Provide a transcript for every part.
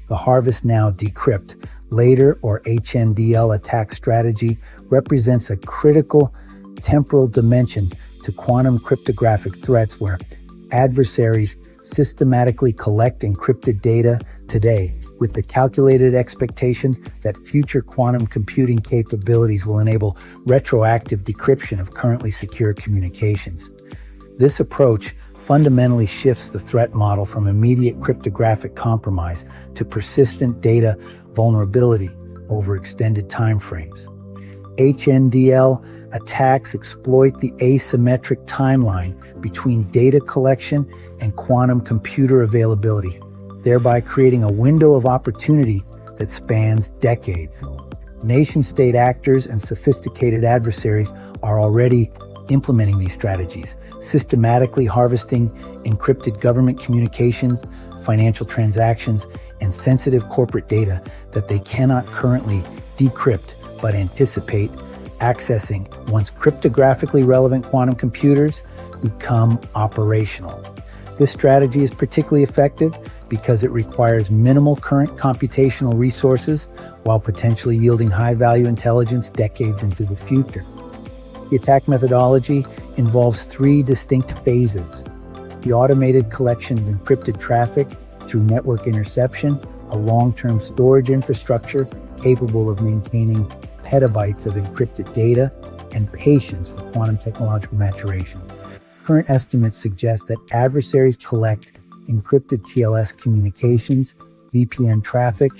The Harvest Now Decrypt Later, or HNDL Attack strategy, represents a critical temporal dimension to quantum cryptographic threats where adversaries systematically collect encrypted data today, with the calculated expectation that future quantum computing capabilities will enable retroactive decryption of currently secure communications. This approach fundamentally shifts the threat model from immediate cryptographic compromise to persistent data vulnerability over extended timeframes. HNDL attacks exploit the asymmetric timeline between data collection and quantum computer availability, thereby creating a window of opportunity that spans decades. Nation-state actors and sophisticated adversaries are already implementing these strategies, systematically harvesting encrypted government communications, financial transactions, and sensitive corporate data that they cannot currently decrypt but anticipate accessing once cryptographically relevant quantum computers become operational. This strategy is particularly effective because it requires minimal current computational resources while potentially yielding high-value intelligence decades into the future. The attack methodology involves three distinct phases: the automated collection of encrypted traffic through network interception, a long-term storage infrastructure capable of maintaining petabytes of encrypted data, and patience for quantum technological maturation. Current estimates suggest that adversaries collect encrypted TLS communications, VPN traffic,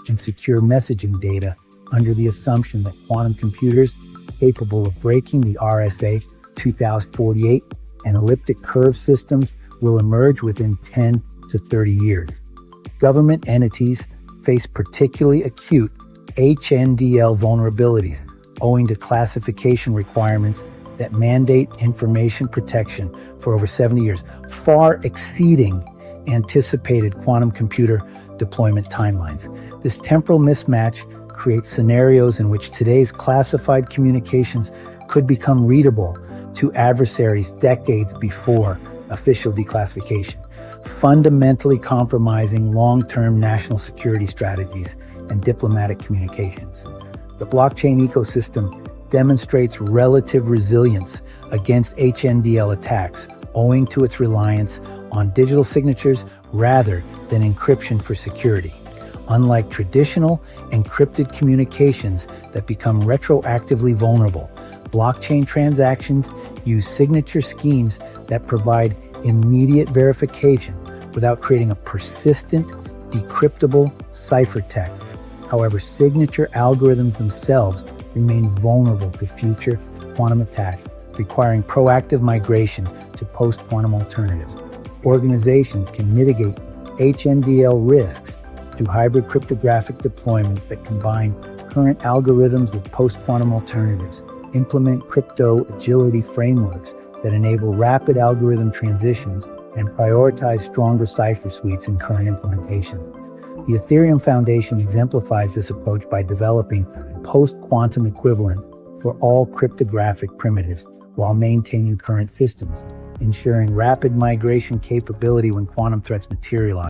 and secure messaging data under the assumption that quantum computers capable of breaking the RSA 2048 and elliptic curve systems will emerge within 10 to 30 years. Government entities face particularly acute HNDL vulnerabilities owing to classification requirements that mandate information protection for over 70 years, far exceeding anticipated quantum computer deployment timelines. This temporal mismatch creates scenarios in which today's classified communications could become readable to adversaries decades before official declassification, fundamentally compromising long-term national security strategies and diplomatic communications. The blockchain ecosystem demonstrates relative resilience against HNDL attacks owing to its reliance on digital signatures rather than encryption for security. Unlike traditional encrypted communications that become retroactively vulnerable, blockchain transactions use signature schemes that provide immediate verification without creating a persistent, decryptable ciphertext. However, signature algorithms themselves remain vulnerable to future quantum attacks, requiring proactive migration to post-quantum alternatives. Organizations can mitigate HNDL risks through hybrid cryptographic deployments that combine current algorithms with post-quantum alternatives, implement crypto agility frameworks that enable rapid algorithm transitions, and prioritize stronger cipher suites in current implementations. The Ethereum Foundation exemplifies this approach by developing post-quantum equivalents for all cryptographic primitives while maintaining current systems, ensuring rapid migration capability when quantum threats materialize.